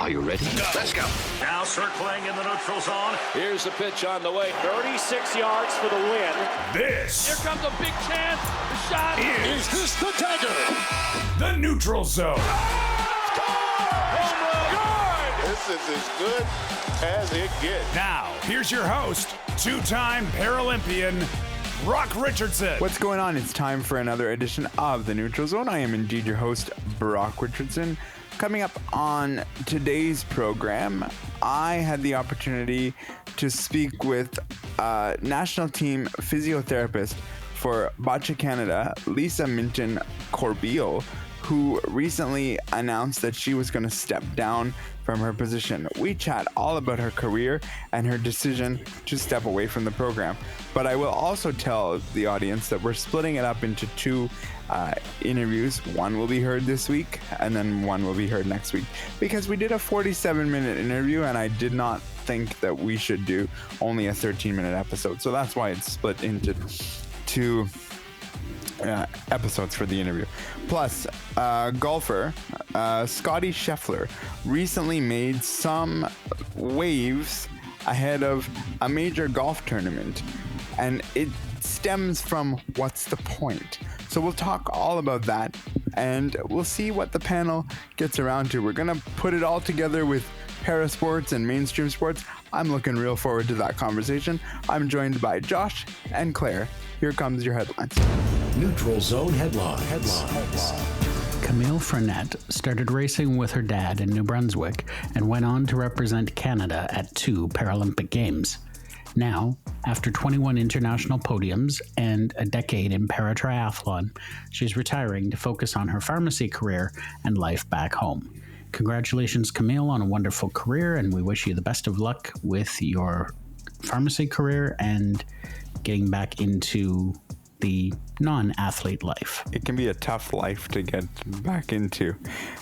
Are you ready? Let's go. Now circling in the neutral zone. Here's the pitch on the way. 36 yards for the win. This. Here comes a big chance. The shot. Is this the dagger? The neutral zone. Home run. Good. This is as good as it gets. Now, here's your host, two-time Paralympian, Brock Richardson. What's going on? It's time for another edition of The Neutral Zone. I am indeed your host, Brock Richardson. Coming up on today's program, I had the opportunity to speak with national team physiotherapist for Boccia Canada, Lisa Minten-Corbeil, who recently announced that she was going to step down from her position. We chat all about her career and her decision to step away from the program. But I will also tell the audience that we're splitting it up into two interviews. One will be heard this week, and then one will be heard next week. Because we did a 47-minute interview, and I did not think that we should do only a 13-minute episode. So that's why it's split into two episodes for the interview. Plus, golfer Scottie Scheffler recently made some waves ahead of a major golf tournament, and it stems from what's the point. So we'll talk all about that, and we'll see what the panel gets around to. We're gonna put it all together with parasports and mainstream sports. I'm looking real forward to that conversation. I'm joined by Josh and Claire. Here comes your headlines. Neutral Zone headlines. Camille Frenette started racing with her dad in New Brunswick and went on to represent Canada at 2 Paralympic Games. Now, after 21 international podiums and a decade in paratriathlon, she's retiring to focus on her pharmacy career and life back home. Congratulations, Camille, on a wonderful career, and we wish you the best of luck with your pharmacy career and getting back into the non-athlete life. It can be a tough life to get back into,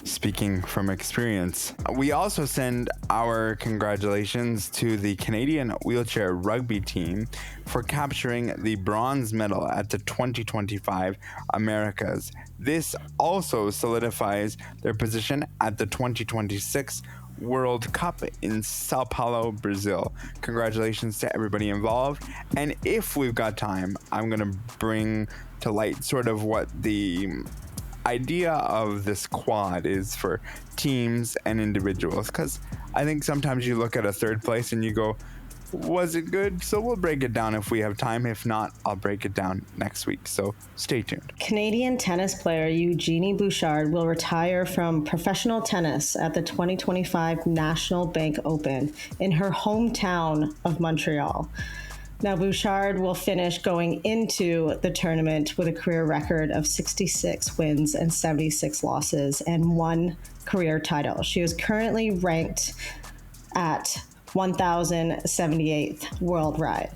speaking from experience. We also send our congratulations to the Canadian wheelchair rugby team for capturing the bronze medal at the 2025 Americas. This also solidifies their position at the 2026 World Cup in Sao Paulo, Brazil. Congratulations to everybody involved. And if we've got time, I'm going to bring to light sort of what the idea of this quad is for teams and individuals, because I think sometimes you look at a third place and you go, was it good? So we'll break it down if we have time. If not, I'll break it down next week. So stay tuned. Canadian tennis player Eugenie Bouchard will retire from professional tennis at the 2025 National Bank Open in her hometown of Montreal. Now, Bouchard will finish going into the tournament with a career record of 66 wins and 76 losses and 1 career title. She is currently ranked at 1,078th worldwide.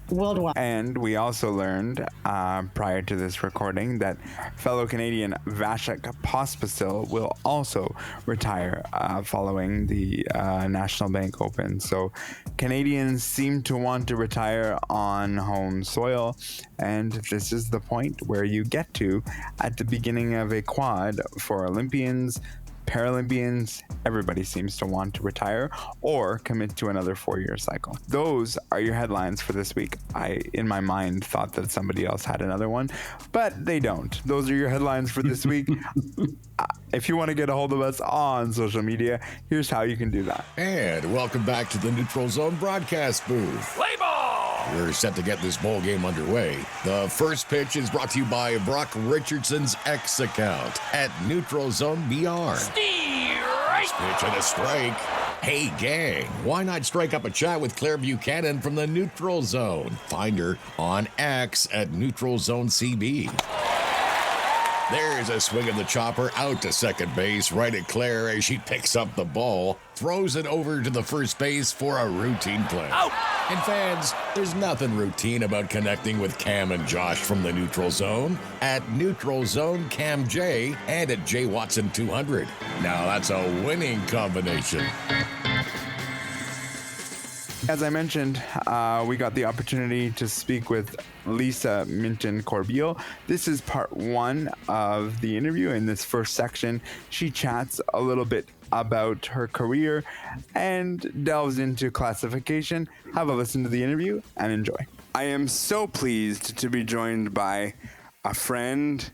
And we also learned prior to this recording that fellow Canadian Vasek Pospisil will also retire following the National Bank Open. So Canadians seem to want to retire on home soil, and this is the point where you get to at the beginning of a quad for Olympians, Paralympians. Everybody seems to want to retire or commit to another 4-year cycle. Those are your headlines for this week. I, in my mind, thought that somebody else had another one, but they don't. Those are your headlines for this week. If you want to get a hold of us on social media, here's how you can do that. And welcome back to the Neutral Zone broadcast booth. Play ball! We're set to get this bowl game underway. The first pitch is brought to you by Brock Richardson's X account at Neutral Zone BR. Strike! Pitch and a strike. Hey, gang, why not strike up a chat with Claire Buchanan from the Neutral Zone? Find her on X at Neutral Zone CB. There's a swing of the chopper out to second base, right at Claire as she picks up the ball, throws it over to the first base for a routine play. Out! And fans, there's nothing routine about connecting with Cam and Josh from the Neutral Zone at Neutral Zone Cam J and at J Watson 200. Now that's a winning combination. As I mentioned, we got the opportunity to speak with Lisa Minten-Corbeil. This is part one of the interview. In this first section, she chats a little bit about her career and delves into classification. Have a listen to the interview and enjoy. I am so pleased to be joined by a friend,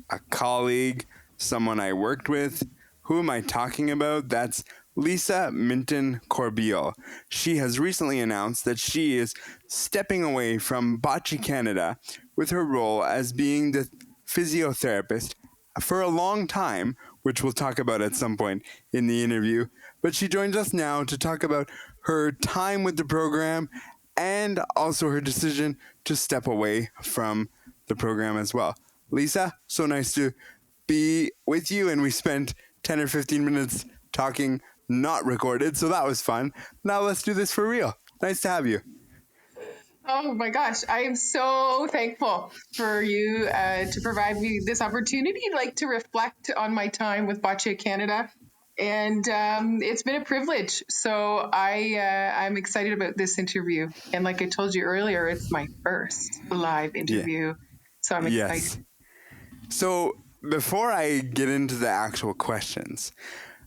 a colleague, someone I worked with. Who am I talking about? That's Lisa Minten-Corbeil. She has recently announced that she is stepping away from Boccia Canada with her role as being the physiotherapist for a long time, which we'll talk about at some point in the interview. But she joins us now to talk about her time with the program and also her decision to step away from the program as well. Lisa, so nice to be with you, and we spent 10 or 15 minutes talking not recorded, so that was fun. Now let's do this for real. Nice to have you. Oh my gosh, I am so thankful for you to provide me this opportunity, to reflect on my time with Boccia Canada, and it's been a privilege. So I'm excited about this interview, and like I told you earlier, it's my first live interview, so I'm excited. Yes. So before I get into the actual questions,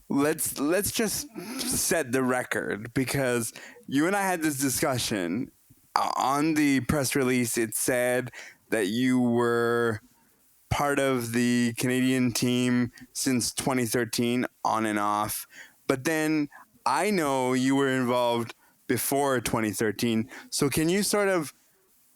let's just set the record, because you and I had this discussion. On the press release, it said that you were part of the Canadian team since 2013, on and off. But then I know you were involved before 2013. So can you sort of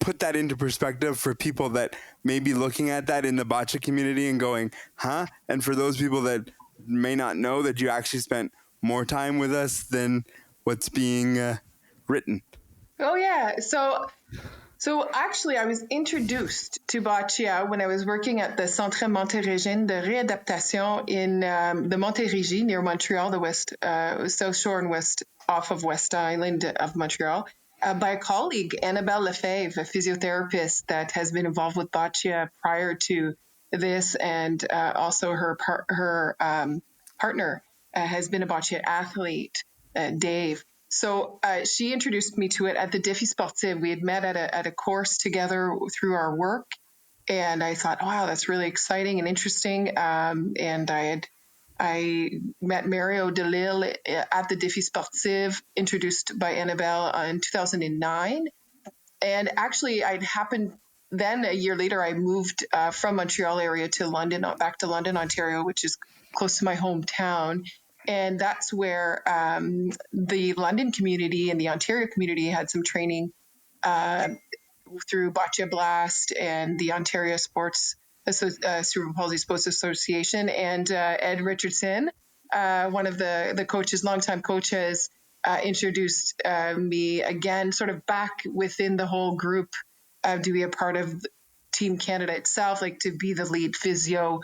put that into perspective for people that may be looking at that in the boccia community and going, huh? And for those people that may not know, that you actually spent more time with us than what's being written. Oh yeah. So actually, I was introduced to Boccia when I was working at the Centre Montérégie de Réadaptation in the Montérégie near Montreal, the west, South Shore and west, off of West Island of Montreal, by a colleague, Annabelle Lefebvre, a physiotherapist that has been involved with Boccia prior to this, and also her partner has been a Boccia athlete, Dave. So she introduced me to it at the Défi Sportif. We had met at a course together through our work, and I thought, wow, that's really exciting and interesting. And I met Mario Delille at the Défi Sportif, introduced by Annabelle in 2009. And actually, I'd happened then a year later, I moved from Montreal area to London, back to London, Ontario, which is close to my hometown. And that's where the London community and the Ontario community had some training through Boccia Blast and the Ontario Cerebral Palsy Sports Association. And Ed Richardson, one of the coaches, longtime coaches, introduced me again, sort of back within the whole group to be a part of Team Canada itself, to be the lead physio.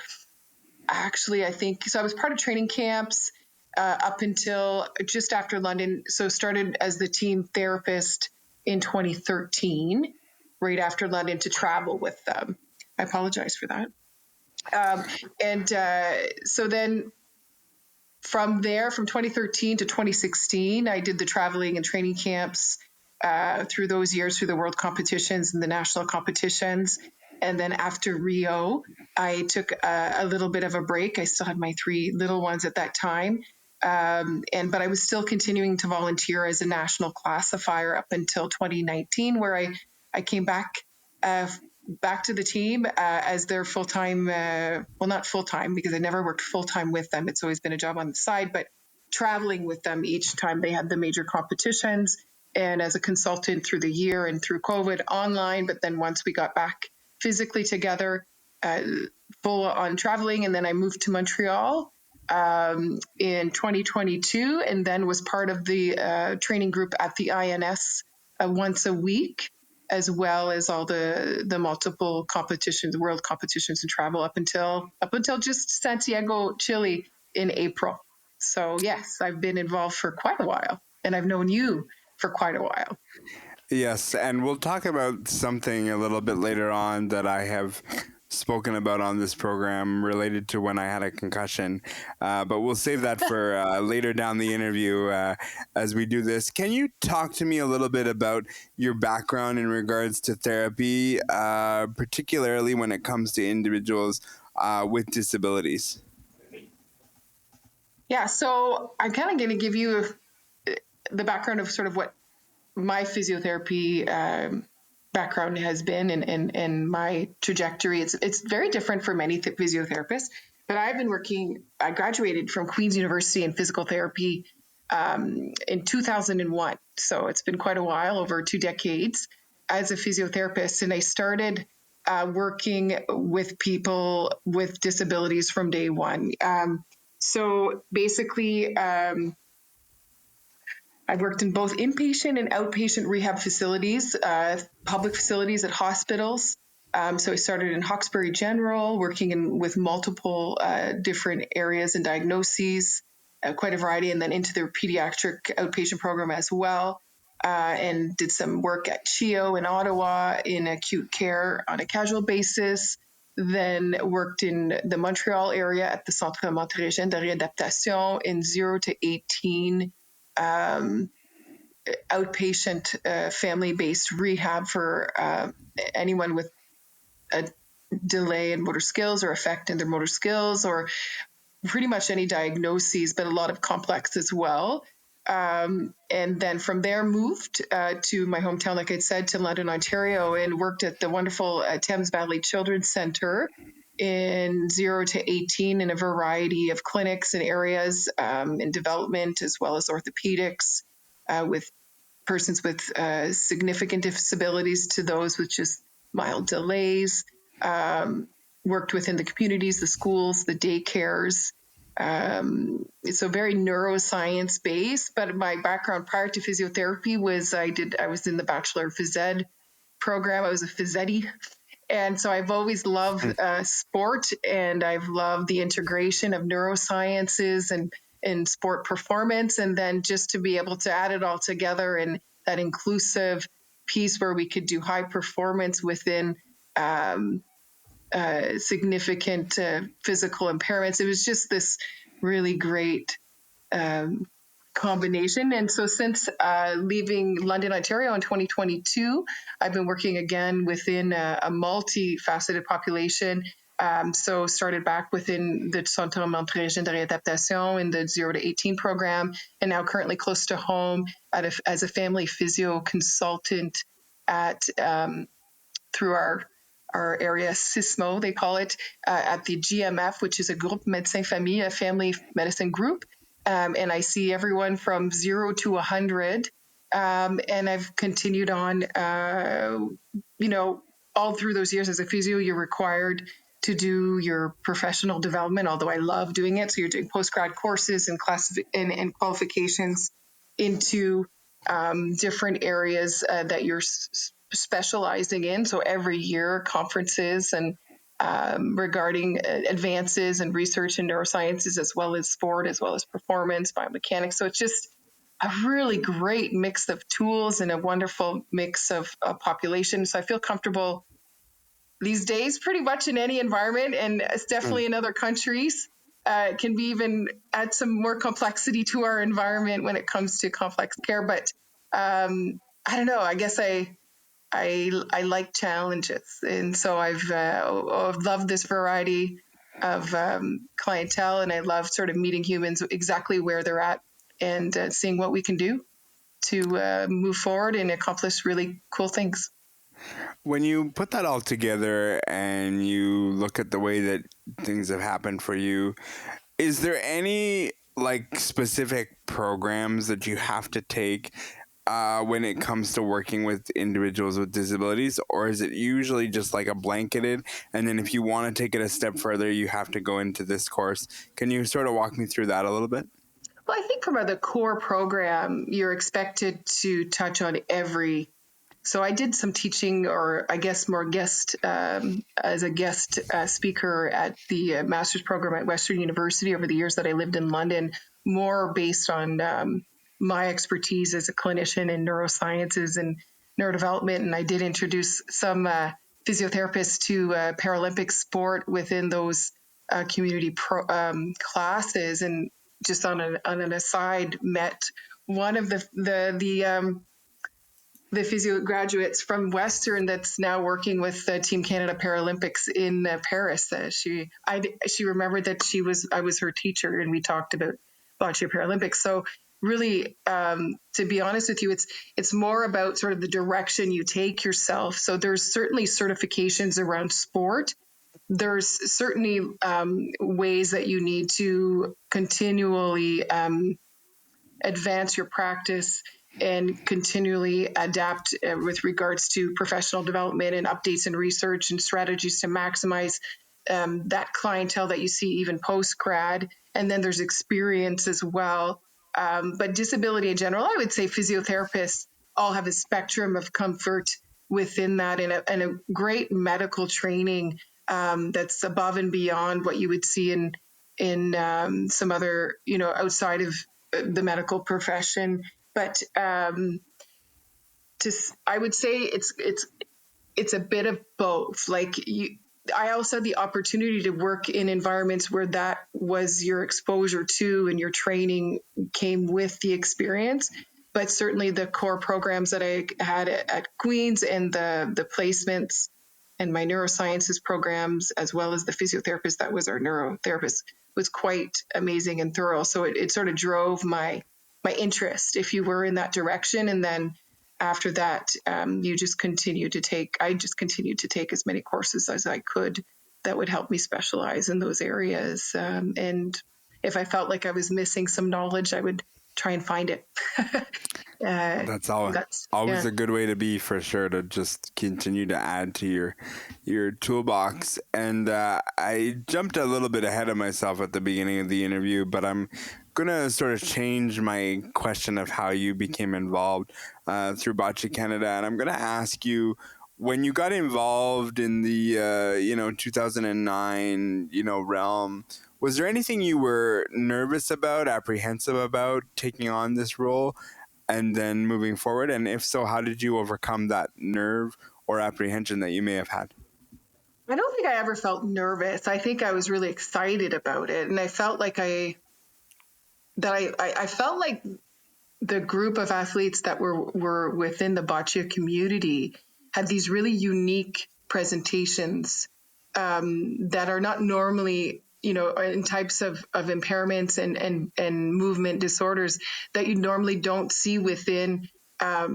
Actually, I think so. I was part of training camps up until just after London. So started as the team therapist in 2013, right after London, to travel with them. I apologize for that. So then from there, from 2013 to 2016, I did the traveling and training camps through those years, through the world competitions and the national competitions. And then after Rio, I took a little bit of a break. I still had my 3 little ones at that time. But I was still continuing to volunteer as a national classifier up until 2019, where I came back to the team as their full-time, well, not full-time, because I never worked full-time with them. It's always been a job on the side, but traveling with them each time they had the major competitions, and as a consultant through the year and through COVID online. But then once we got back physically together, full on traveling, and then I moved to Montreal in 2022, and then was part of the training group at the INS once a week, as well as all the multiple competitions, world competitions, and travel up until just Santiago, Chile in April. So yes, I've been involved for quite a while, and I've known you for quite a while. Yes, and we'll talk about something a little bit later on that I have spoken about on this program related to when I had a concussion, but we'll save that for later down the interview as we do this. Can you talk to me a little bit about your background in regards to therapy, particularly when it comes to individuals with disabilities? Yeah, so I'm kind of going to give you the background of sort of what my physiotherapy background has been and my trajectory. It's very different for many physiotherapists, but I graduated from Queen's University in physical therapy in 2001. So it's been quite a while, over 2 decades as a physiotherapist. And I started working with people with disabilities from day one. So basically, I've worked in both inpatient and outpatient rehab facilities, public facilities at hospitals. So I started in Hawkesbury General, working with multiple different areas and diagnoses, quite a variety, and then into the pediatric outpatient program as well. And did some work at CHIO in Ottawa in acute care on a casual basis. Then worked in the Montreal area at the Centre Montérégienne de Réadaptation in 0 to 18 outpatient family-based rehab for anyone with a delay in motor skills or affect in their motor skills, or pretty much any diagnoses, but a lot of complex as well. And then from there moved to my hometown, like I said, to London, Ontario, and worked at the wonderful Thames Valley Children's Centre in 0 to 18 in a variety of clinics and areas in development, as well as orthopedics, with persons with significant disabilities to those with just mild delays, worked within the communities, the schools, the daycares. So very neuroscience based, but my background prior to physiotherapy was I was in the Bachelor of Phys Ed program. I was a phys ed. And so I've always loved sport, and I've loved the integration of neurosciences and sport performance. And then just to be able to add it all together in that inclusive piece where we could do high performance within significant physical impairments. It was just this really great combination. And so since leaving London, Ontario in 2022, I've been working again within a multifaceted population. So started back within the Centre Montérégienne de Réadaptation in the 0 to 18 program, and now currently close to home as a family physio consultant at through our area CISMO, they call it, at the GMF, which is a Groupe Médecins Famille, a family medicine group. And I see everyone from 0 to 100. And I've continued on, all through those years as a physio, you're required to do your professional development, although I love doing it. So you're doing post-grad courses and and qualifications into different areas that you're specializing in. So every year, conferences and regarding advances and research in neurosciences, as well as sport, as well as performance, biomechanics. So it's just a really great mix of tools and a wonderful mix of population. So I feel comfortable these days pretty much in any environment, and it's definitely in other countries. Can be even add some more complexity to our environment when it comes to complex care. But I don't know, I guess I like challenges, and so I've loved this variety of clientele, and I love sort of meeting humans exactly where they're at and seeing what we can do to move forward and accomplish really cool things. When you put that all together and you look at the way that things have happened for you, is there any specific programs that you have to take when it comes to working with individuals with disabilities, or is it usually just like a blanketed, and then if you want to take it a step further, you have to go into this course? Can you sort of walk me through that a little bit? Well, I think from the core program, you're expected to touch on every. So I did some teaching, or I guess more guest as a guest speaker at the master's program at Western University over the years that I lived in London, more based on my expertise as a clinician in neurosciences and neurodevelopment. And I did introduce some physiotherapists to Paralympic sport within those community classes. And just on an aside, met one of the physio graduates from Western that's now working with Team Canada Paralympics in Paris. She remembered that I was her teacher, and we talked about Boccia Paralympics. So really, to be honest with you, it's more about sort of the direction you take yourself. So there's certainly certifications around sport. There's certainly ways that you need to continually advance your practice and continually adapt with regards to professional development and updates and research and strategies to maximize that clientele that you see even post-grad. And then there's experience as well. But disability in general, I would say physiotherapists all have a spectrum of comfort within that, and a great medical training that's above and beyond what you would see in some other, outside of the medical profession. But I would say it's a bit of both. I also had the opportunity to work in environments where that was your exposure to, and your training came with the experience. But certainly the core programs that I had at Queen's and the placements and my neurosciences programs, as well as the physiotherapist that was our neurotherapist, was quite amazing and thorough. So it sort of drove my interest, if you were, in that direction. And then after that, I just continued to take as many courses as I could that would help me specialize in those areas. And if I felt like I was missing some knowledge, I would try and find it. That's always a good way to be, for sure, to just continue to add to your toolbox. And I jumped a little bit ahead of myself at the beginning of the interview, but I'm going to sort of change my question of how you became involved through Boccia Canada. And I'm going to ask you, when you got involved in the 2009 realm, was there anything you were nervous about, apprehensive about taking on this role and then moving forward? And if so, how did you overcome that nerve or apprehension that you may have had? I don't think I ever felt nervous. I think I was really excited about it. And I felt like I felt like the group of athletes that were within the Boccia community had these really unique presentations that are not normally, in types of impairments and movement disorders that you normally don't see within a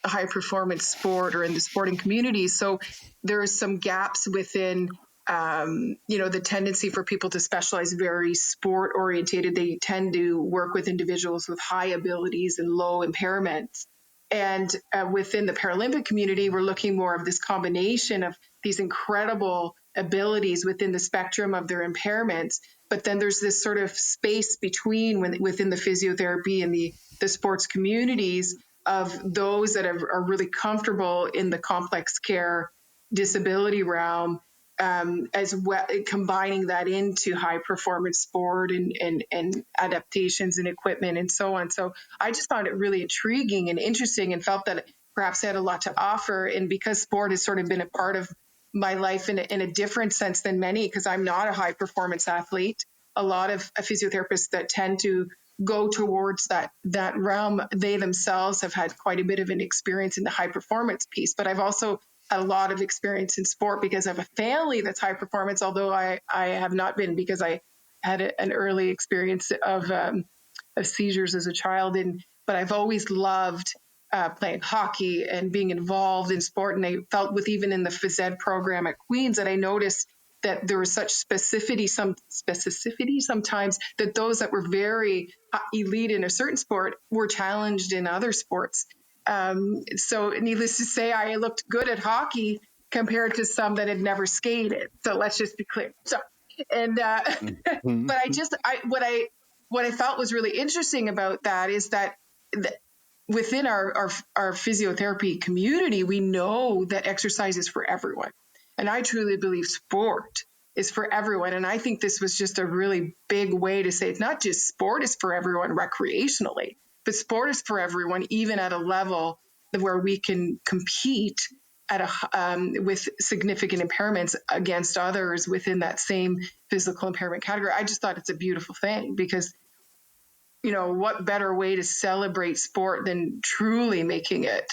high performance sport or in the sporting community. So there are some gaps within the tendency for people to specialize very sport orientated. They tend to work with individuals with high abilities and low impairments. And within the Paralympic community, we're looking more of this combination of these incredible abilities within the spectrum of their impairments. But then there's this sort of space between within the physiotherapy and the sports communities of those that are really comfortable in the complex care disability realm, as well, combining that into high performance sport and adaptations and equipment and so on. So I just found it really intriguing and interesting, and felt that perhaps I had a lot to offer. And because sport has sort of been a part of my life in a different sense than many, because I'm not a high performance athlete. A lot of physiotherapists that tend to go towards that realm, they themselves have had quite a bit of an experience in the high performance piece. But I've also had a lot of experience in sport because I have a family that's high performance, although I have not been, because I had an early experience of seizures as a child. But I've always loved playing hockey and being involved in sport. And I felt with even in the phys ed program at Queen's that I noticed that there was such specificity sometimes, that those that were very elite in a certain sport were challenged in other sports. So needless to say, I looked good at hockey compared to some that had never skated. So let's just be clear. So, and, but what I felt was really interesting about that is that within our physiotherapy community, we know that exercise is for everyone. And I truly believe sport is for everyone. And I think this was just a really big way to say it's not just sport is for everyone recreationally, but sport is for everyone, even at a level where we can compete at with significant impairments against others within that same physical impairment category. I just thought it's a beautiful thing, because what better way to celebrate sport than truly making it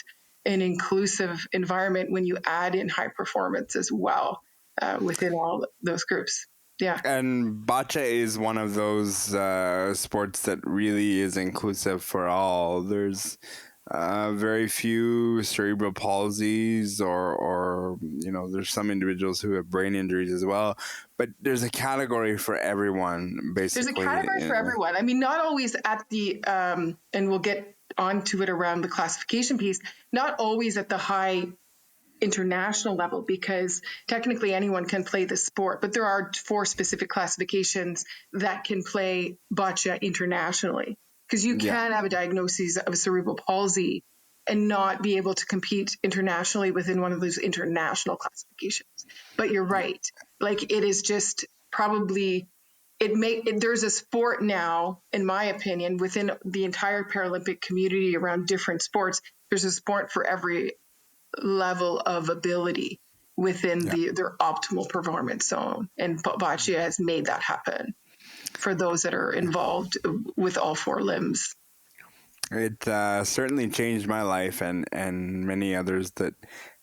an inclusive environment when you add in high performance as well within all those groups. Yeah. And boccia is one of those sports that really is inclusive for all. There's very few cerebral palsies or there's some individuals who have brain injuries as well, but there's a category for everyone, basically. There's a category for everyone. I mean, not always at the, and we'll get onto it around the classification piece, not always at the high international level, because technically anyone can play the sport, but there are 4 specific classifications that can play boccia internationally, because you can have a diagnosis of cerebral palsy and not be able to compete internationally within one of those international classifications. But you're right. Like, it is just probably, there's a sport now, in my opinion, within the entire Paralympic community around different sports. There's a sport for every level of ability within their optimal performance zone, and boccia has made that happen for those that are involved with all 4 limbs. It certainly changed my life and many others that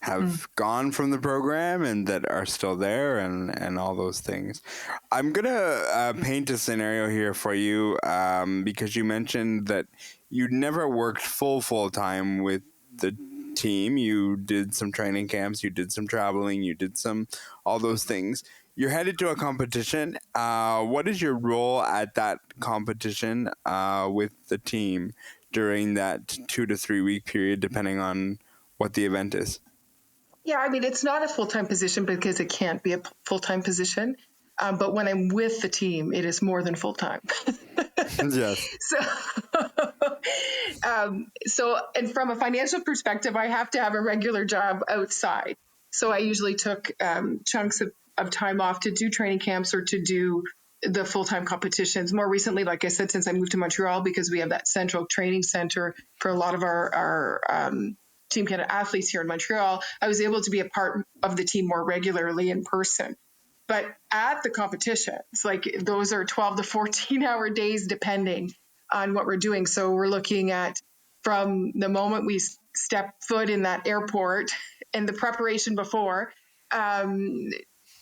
have gone from the program and that are still there and all those things. I'm going to paint a scenario here for you because you mentioned that you never worked full time with the team. You did some training camps, you did some traveling, you did all those things. You're headed to a competition. What is your role at that competition with the team during that 2 to 3 week period, depending on what the event is? Yeah, I mean, it's not a full-time position because it can't be a full-time position. But when I'm with the team, it is more than full-time. Yes. And from a financial perspective, I have to have a regular job outside. So I usually took chunks of time off to do training camps or to do the full-time competitions. More recently, like I said, since I moved to Montreal, because we have that central training center for a lot of our Team Canada athletes here in Montreal, I was able to be a part of the team more regularly in person. But at the competitions, like, those are 12 to 14 hour days, depending on what we're doing. So we're looking at from the moment we step foot in that airport and the preparation before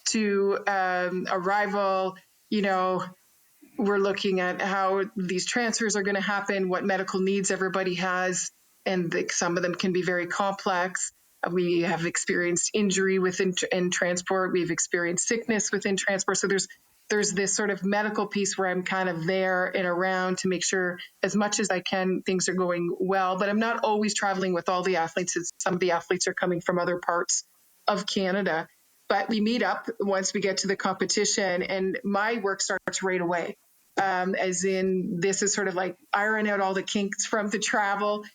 to arrival, we're looking at how these transfers are going to happen, what medical needs everybody has, and some of them can be very complex. We have experienced injury in transport. We've experienced sickness within transport. So there's this sort of medical piece where I'm kind of there and around to make sure, as much as I can, things are going well. But I'm not always traveling with all the athletes. Some of the athletes are coming from other parts of Canada. But we meet up once we get to the competition, and my work starts right away. As in, this is sort of like iron out all the kinks from the travel,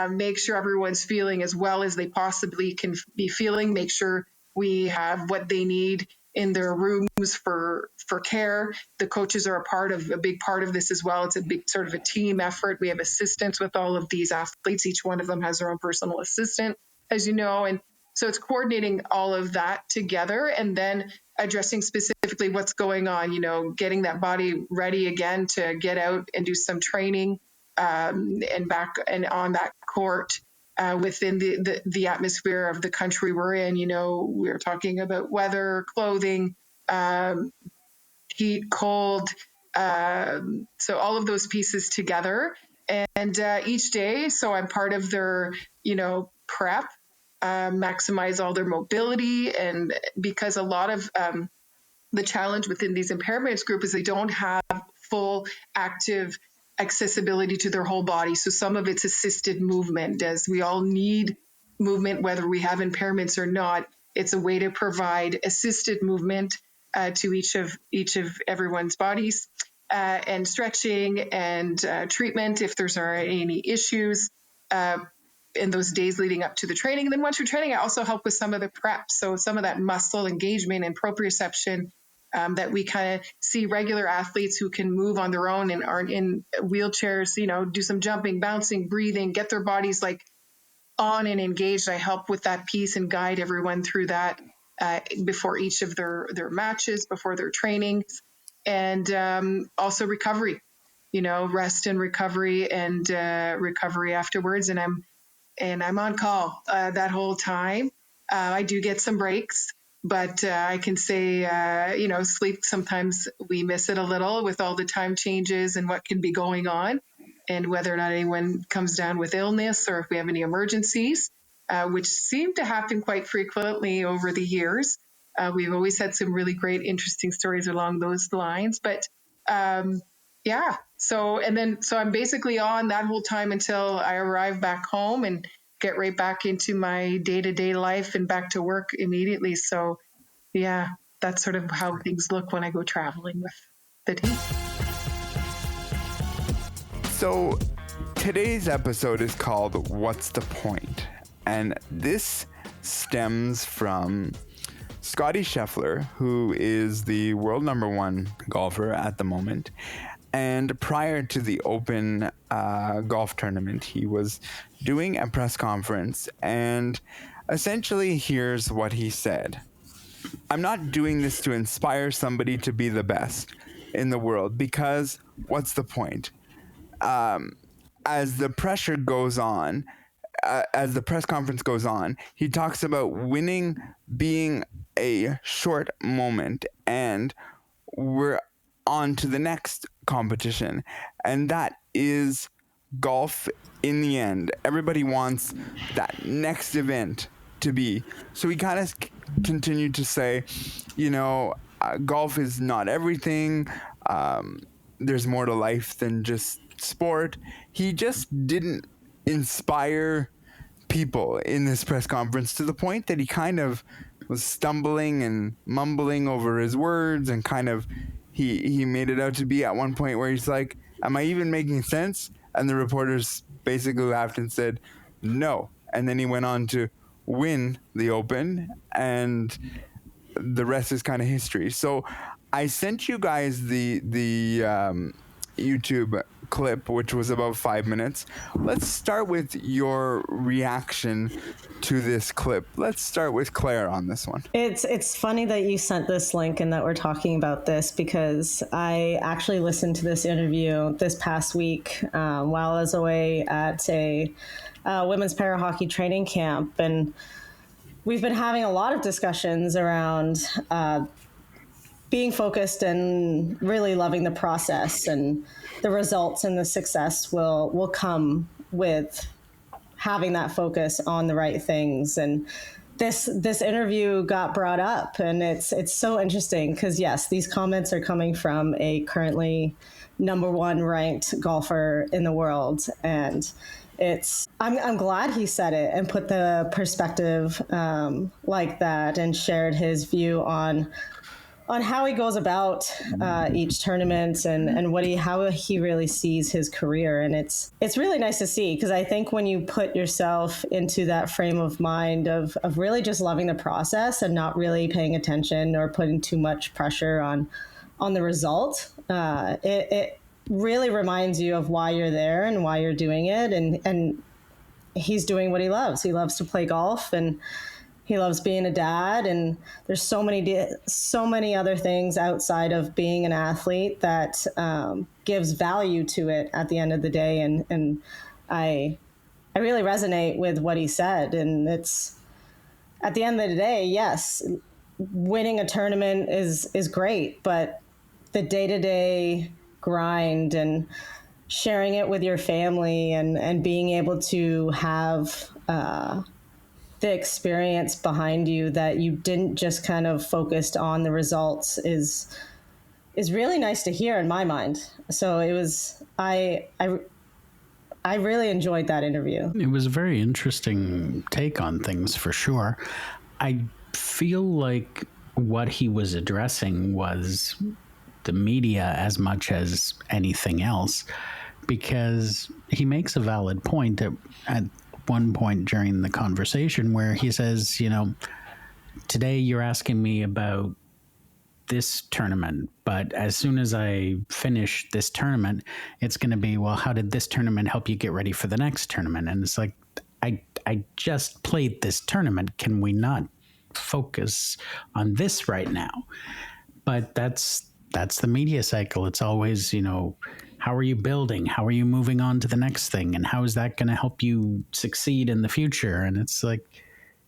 make sure everyone's feeling as well as they possibly can be feeling, make sure we have what they need in their rooms for care. The coaches are a big part of this as well. It's a big sort of a team effort. We have assistants with all of these athletes. Each one of them has their own personal assistant, as you know, and so it's coordinating all of that together and then addressing specifically what's going on, getting that body ready again to get out and do some training and back and on that court within the atmosphere of the country we're in. We're talking about weather, clothing, heat, cold. So all of those pieces together. And each day, so I'm part of their, prep, maximize all their mobility. And because a lot of the challenge within these impairments group is they don't have full active accessibility to their whole body. So some of it's assisted movement, as we all need movement, whether we have impairments or not. It's a way to provide assisted movement to each of everyone's bodies, and stretching and treatment if there's any issues in those days leading up to the training. And then once you're training, I also help with some of the prep. So some of that muscle engagement and proprioception that we kind of see regular athletes who can move on their own and aren't in wheelchairs, do some jumping, bouncing, breathing, get their bodies like on and engaged. I help with that piece and guide everyone through that before each of their matches, before their trainings, and also recovery, rest and recovery and recovery afterwards. And I'm on call that whole time. I do get some breaks, But I can say, sleep, sometimes we miss it a little with all the time changes and what can be going on, and whether or not anyone comes down with illness or if we have any emergencies, which seem to happen quite frequently over the years. We've always had some really great, interesting stories along those lines. But so I'm basically on that whole time until I arrive back home and get right back into my day-to-day life and back to work immediately. So yeah, that's sort of how things look when I go traveling with the team. So today's episode is called What's the Point? And this stems from Scottie Scheffler, who is the world number one golfer at the moment. And prior to the Open golf tournament, he was doing a press conference, and essentially here's what he said. I'm not doing this to inspire somebody to be the best in the world, because what's the point? As the pressure goes on, as the press conference goes on, he talks about winning being a short moment, and we're on to the next competition, and that is golf. In the end, everybody wants that next event to be. So he kind of continued to say, golf is not everything. There's more to life than just sport. He just didn't inspire people in this press conference, to the point that he kind of was stumbling and mumbling over his words, and kind of he made it out to be at one point where he's like, am I even making sense? And the reporters basically laughed and said no. And then he went on to win the Open, and the rest is kind of history. So I sent you guys the YouTube clip, which was about 5 minutes. Let's start with your reaction to this clip. Let's start with Claire on this one. It's funny that you sent this link and that we're talking about this, because I actually listened to this interview this past week while I was away at a women's para hockey training camp, and we've been having a lot of discussions around being focused and really loving the process, and the results and the success will come with having that focus on the right things. And this interview got brought up, and it's so interesting because yes, these comments are coming from a currently number one ranked golfer in the world, and I'm glad he said it and put the perspective like that, and shared his view on how he goes about each tournament and how he really sees his career. And it's really nice to see, because I think when you put yourself into that frame of mind of really just loving the process and not really paying attention or putting too much pressure on the result, it really reminds you of why you're there and why you're doing it. And he's doing what he loves. He loves to play golf, and he loves being a dad, and there's so many other things outside of being an athlete that gives value to it at the end of the day. And I really resonate with what he said. And it's, at the end of the day, yes, winning a tournament is great, but the day-to-day grind and sharing it with your family and being able to have the experience behind you, that you didn't just kind of focused on the results, is really nice to hear in my mind. So it was, I really enjoyed that interview. It was a very interesting take on things, for sure. I feel like what he was addressing was the media as much as anything else, because he makes a valid point at one point during the conversation where he says, today you're asking me about this tournament, but as soon as I finish this tournament, it's going to be, well, how did this tournament help you get ready for the next tournament? And it's like, I just played this tournament. Can we not focus on this right now? But that's the media cycle. It's always, how are you building? How are you moving on to the next thing? And how is that going to help you succeed in the future? And it's like,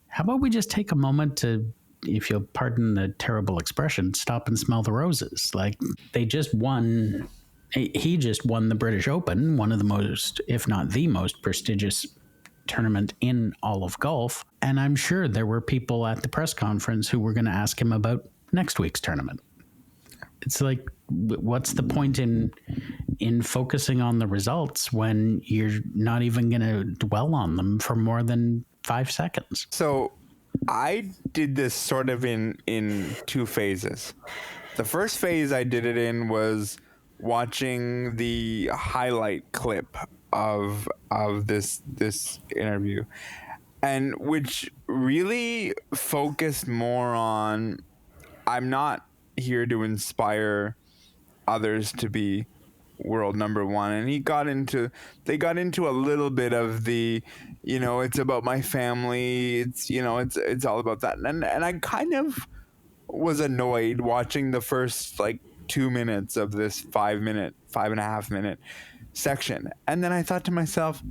how about we just take a moment to if you'll pardon the terrible expression, stop and smell the roses. Like, they just won. He just won the British Open, one of the most, if not the most prestigious tournament in all of golf. And I'm sure there were people at the press conference who were going to ask him about next week's tournament. It's like, what's the point in focusing on the results when you're not even going to dwell on them for more than 5 seconds? So I did this sort of in 2 phases. The first phase I did it in was watching the highlight clip of this interview, and which really focused more on, I'm not here to inspire others to be world number one. And they got into a little bit of the, it's about my family, it's all about that. And I kind of was annoyed watching the first 2 minutes of this 5.5 minute section. And then I thought to myself,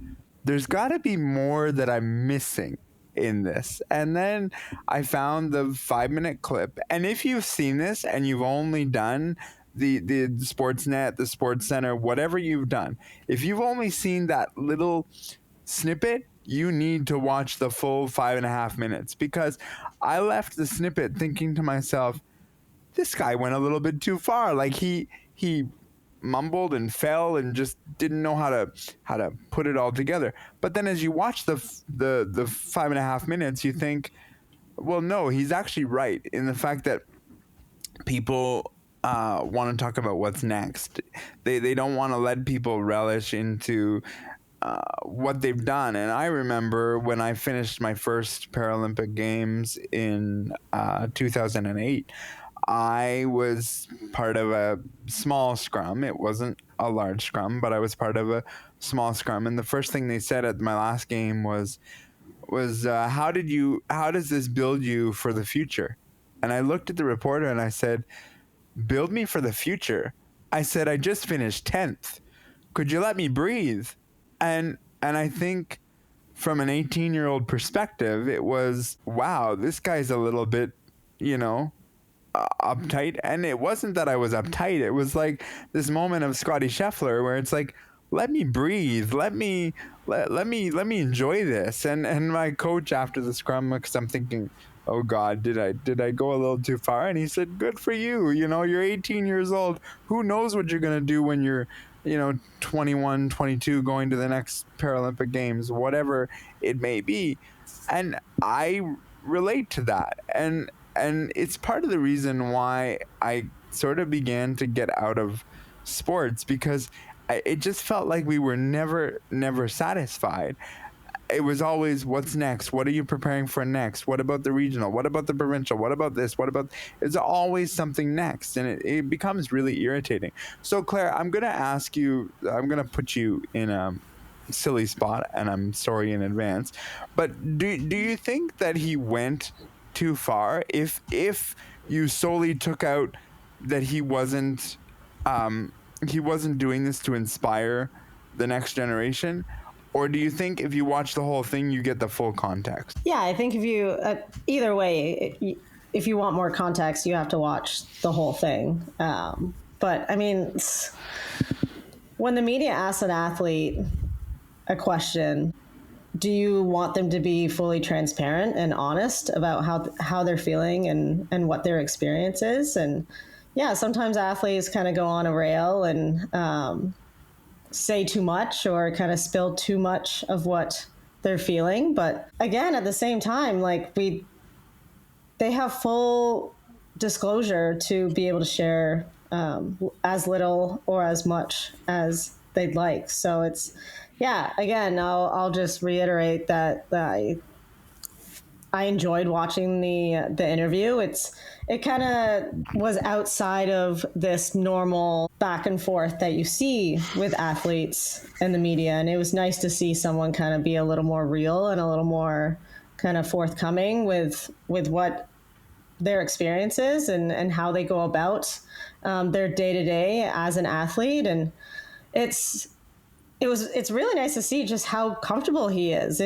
there's got to be more that I'm missing in this. And then I found the 5-minute clip. And if you've seen this and you've only done the Sportsnet, the Sports Center, whatever you've done, if you've only seen that little snippet, you need to watch the full 5.5 minutes, because I left the snippet thinking to myself, this guy went a little bit too far. Like, he mumbled and fell and just didn't know how to put it all together. But then as you watch the 5.5 minutes, you think, well, no, he's actually right in the fact that people want to talk about what's next. They don't want to let people relish into what they've done. And I remember when I finished my first Paralympic Games in 2008, I was part of a small scrum. It wasn't a large scrum, but I was part of a small scrum. And the first thing they said at my last game was how does this build you for the future? And I looked at the reporter and I said, build me for the future? I said, I just finished 10th. Could you let me breathe? And I think from an 18-year-old perspective, it was, wow, this guy's a little bit, uptight. And it wasn't that I was uptight. It was like this moment of Scottie Scheffler where it's like, let me breathe. Let me enjoy this. And my coach after the scrum, because I'm thinking, oh God, did I go a little too far? And he said, good for you. You're 18 years old. Who knows what you're going to do when you're, 21, 22, going to the next Paralympic Games, whatever it may be. And I relate to that. And it's part of the reason why I sort of began to get out of sports, because it just felt like we were never satisfied. It was always, what's next? What are you preparing for next? What about the regional? What about the provincial? What about this? It's always something next. And it becomes really irritating. So Claire, I'm going to put you in a silly spot, and I'm sorry in advance, but do you think that he went too far if you solely took out that he wasn't doing this to inspire the next generation? Or do you think if you watch the whole thing, you get the full context? Yeah, I think if you, either way, if you want more context, you have to watch the whole thing. But I mean, when the media asks an athlete a question, do you want them to be fully transparent and honest about how they're feeling and what their experience is? And yeah, sometimes athletes kind of go on a rail and say too much or kind of spill too much of what they're feeling. But again, at the same time, they have full disclosure to be able to share as little or as much as they'd like. So it's, yeah, again, I'll just reiterate that I enjoyed watching the interview. It kind of was outside of this normal back and forth that you see with athletes and the media. And it was nice to see someone kind of be a little more real and a little more kind of forthcoming with what their experience is and how they go about their day-to-day as an athlete. And it's really nice to see just how comfortable he is.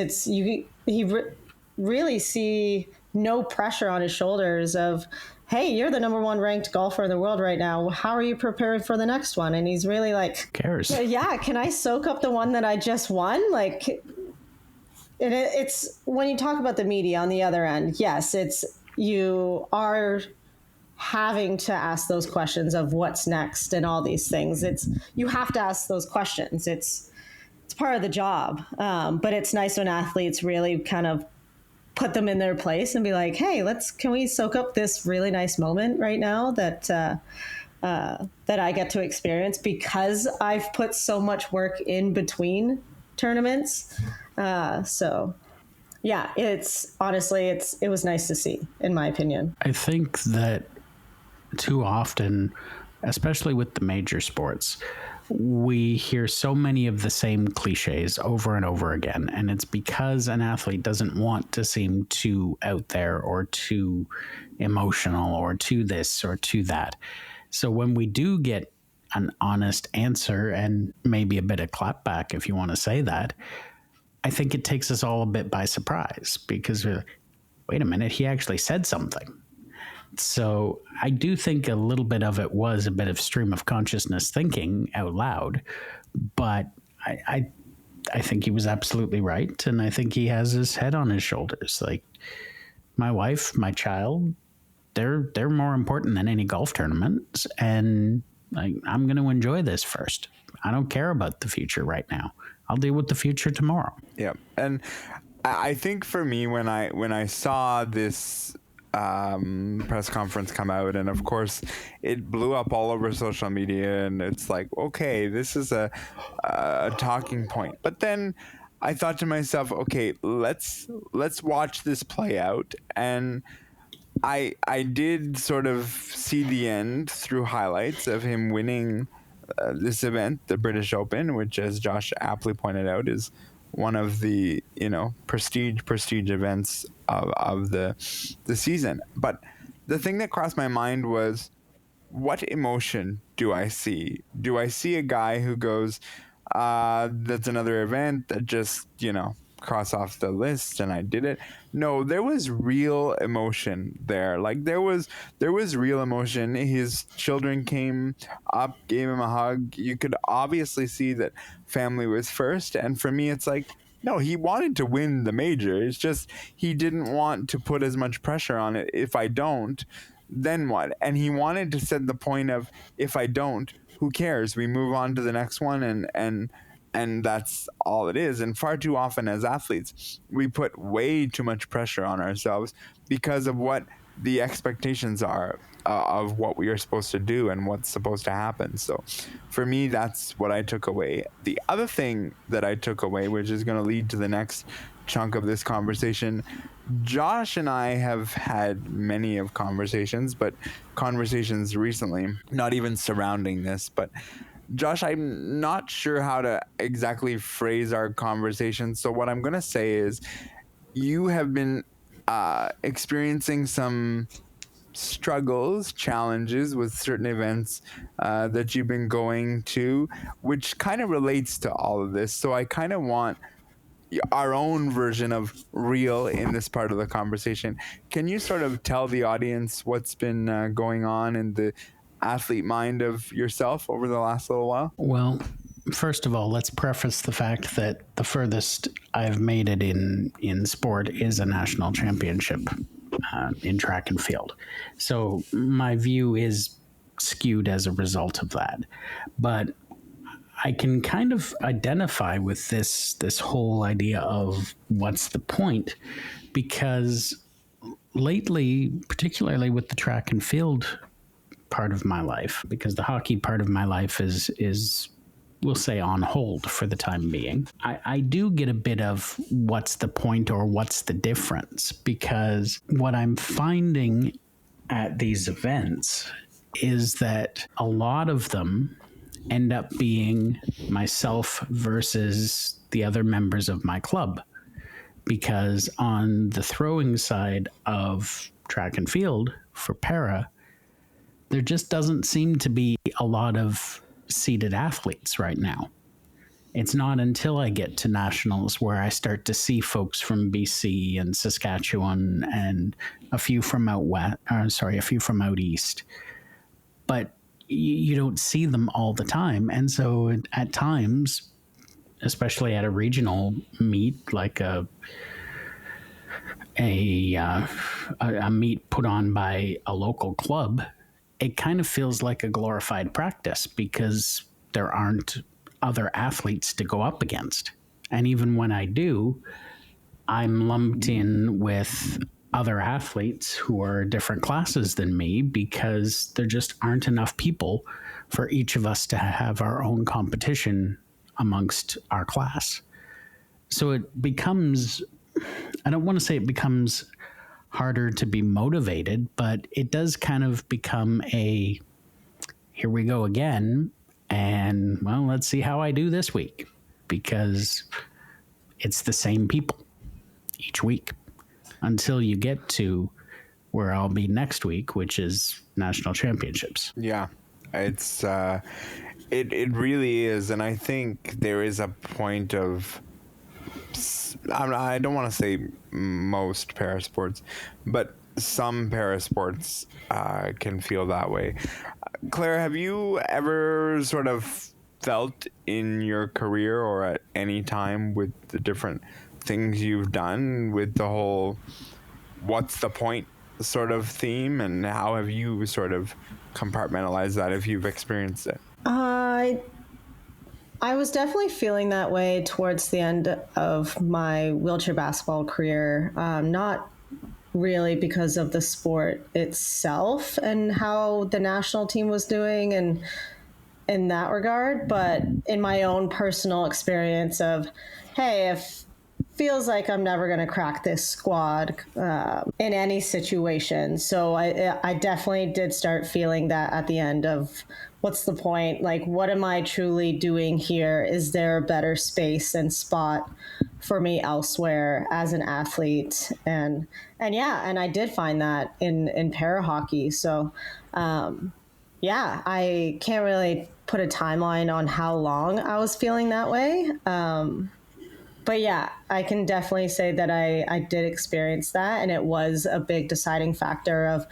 Really see no pressure on his shoulders of, hey, you're the number one ranked golfer in the world right now. How are you preparing for the next one? And he's really like, Who cares? Yeah, can I soak up the one that I just won? Like, and it's when you talk about the media on the other end, yes, it's you are having to ask those questions of what's next and all these things. It's you have to ask those questions. It's part of the job. But it's nice when athletes really kind of put them in their place and be like, hey, can we soak up this really nice moment right now that I get to experience because I've put so much work in between tournaments. So yeah, it was nice to see, in my opinion. I think that too often, especially with the major sports, we hear so many of the same cliches over and over again. And it's because an athlete doesn't want to seem too out there or too emotional or too this or too that. So when we do get an honest answer and maybe a bit of clapback, if you want to say that, I think it takes us all a bit by surprise because we're like, wait a minute, he actually said something. So I do think a little bit of it was a bit of stream of consciousness thinking out loud, but I think he was absolutely right, and I think he has his head on his shoulders. Like my wife, my child, they're more important than any golf tournaments, and like I'm going to enjoy this first. I don't care about the future right now. I'll deal with the future tomorrow. Yeah, and I think for me, when I saw this press conference come out, and of course it blew up all over social media, and it's like, okay, this is a talking point. But then I thought to myself, okay, let's watch this play out, and I did sort of see the end through highlights of him winning this event, the British Open, which, as Josh aptly pointed out, is one of the prestige events of the season. But the thing that crossed my mind was, what emotion do I see? Do I see a guy who goes, that's another event that just cross off the list and I did it? No, there was real emotion there. Like there was real emotion. His children came up, gave him a hug. You could obviously see that family was first. And for me, it's like, no, he wanted to win the major. It's just he didn't want to put as much pressure on it. If I don't, then what? And he wanted to set the point of, if I don't, who cares? We move on to the next one, and that's all it is. And far too often as athletes, we put way too much pressure on ourselves because of what the expectations are of what we are supposed to do and what's supposed to happen. So for me, that's what I took away. The other thing that I took away, which is going to lead to the next chunk of this conversation, Josh and I have had many of conversations, but conversations recently, not even surrounding this, but Josh, I'm not sure how to exactly phrase our conversation. So what I'm going to say is, you have been experiencing some struggles, challenges with certain events that you've been going to, which kind of relates to all of this. So I kind of want our own version of real in this part of the conversation. Can you sort of tell the audience what's been going on in the athlete mind of yourself over the last little while? Well, first of all, let's preface the fact that the furthest I've made it in sport is a national championship in track and field. So my view is skewed as a result of that. But I can kind of identify with this whole idea of what's the point, because lately, particularly with the track and field part of my life, because the hockey part of my life is we'll say on hold for the time being, I do get a bit of what's the point or what's the difference, because what I'm finding at these events is that a lot of them end up being myself versus the other members of my club, because on the throwing side of track and field for para, there just doesn't seem to be a lot of seated athletes right now. it's not until I get to nationals where I start to see folks from BC and Saskatchewan and a few from out east. But you don't see them all the time. And so at times, especially at a regional meet, like a meet put on by a local club, it kind of feels like a glorified practice because there aren't other athletes to go up against. And even when I do, I'm lumped in with other athletes who are different classes than me because there just aren't enough people for each of us to have our own competition amongst our class. So it becomes, I don't want to say it becomes harder to be motivated, but it does kind of become a, here we go again, and well, let's see how I do this week, because it's the same people each week until you get to where I'll be next week, which is national championships. Yeah, it's it really is, and I think there is a point of, I don't want to say most parasports, but some parasports can feel that way. Claire, have you ever sort of felt in your career or at any time with the different things you've done with the whole what's the point sort of theme, and how have you sort of compartmentalized that if you've experienced it? I was definitely feeling that way towards the end of my wheelchair basketball career. Not really because of the sport itself and how the national team was doing and in that regard, but in my own personal experience of, hey, if feels like I'm never going to crack this squad in any situation. So I definitely did start feeling that at the end of, what's the point? Like, what am I truly doing here? Is there a better space and spot for me elsewhere as an athlete? And I did find that in para hockey. So, I can't really put a timeline on how long I was feeling that way. But yeah, I can definitely say that I did experience that, and it was a big deciding factor of,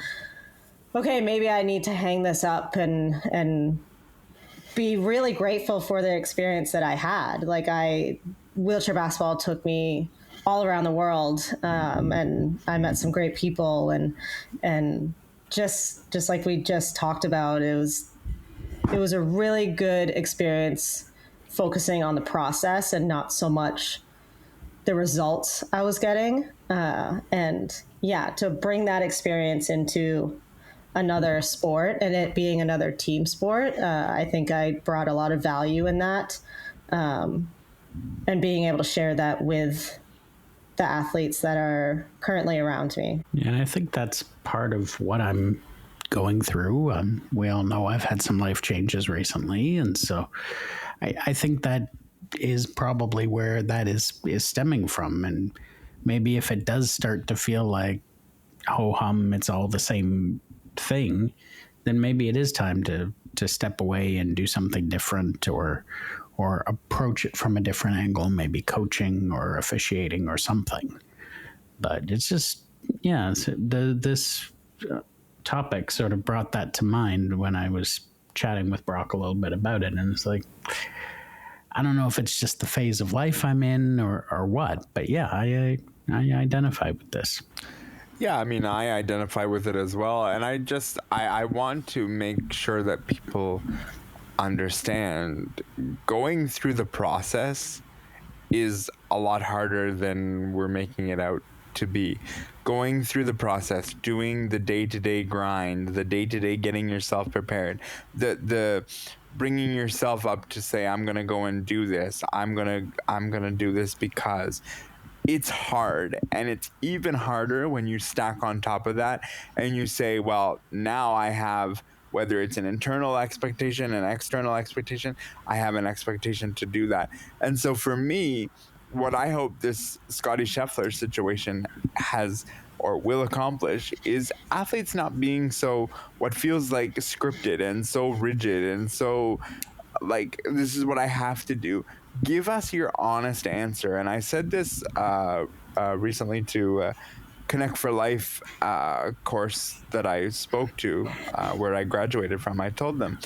okay, maybe I need to hang this up and be really grateful for the experience that I had. Like, wheelchair basketball took me all around the world, and I met some great people, and just like we just talked about, it was a really good experience focusing on the process and not so much the results I was getting. To bring that experience into another sport and it being another team sport, I think I brought a lot of value in that, and being able to share that with the athletes that are currently around me. Yeah, and I think that's part of what I'm going through. We all know I've had some life changes recently, and so I think that is probably where that is stemming from. And maybe if it does start to feel like ho-hum, it's all the same thing, then maybe it is time to step away and do something different, or approach it from a different angle, maybe coaching or officiating or something. But it's just, this topic sort of brought that to mind when I was chatting with Brock a little bit about it. And it's like, I don't know if it's just the phase of life I'm in or what, but yeah, I identify with this. Yeah, I mean, I identify with it as well. And I want to make sure that people understand going through the process is a lot harder than we're making it out to be. Going through the process, doing the day-to-day grind, the day-to-day getting yourself prepared, the bringing yourself up to say, I'm going to go and do this. I'm going to do this because it's hard. And it's even harder when you stack on top of that and you say, well, now I have, whether it's an internal expectation, an external expectation, I have an expectation to do that. And so for me, what I hope this Scottie Scheffler situation has or will accomplish is athletes not being so what feels like scripted and so rigid and so like, this is what I have to do. give us your honest answer. And I said this recently to Connect for Life course that I spoke to, where I graduated from. I told them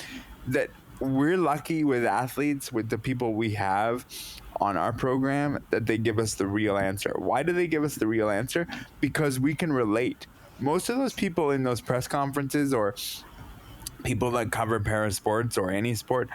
that we're lucky with athletes, with the people we have on our program, that they give us the real answer. Why do they give us the real answer? Because we can relate. Most of those people in those press conferences, or people that cover parasports or any sport,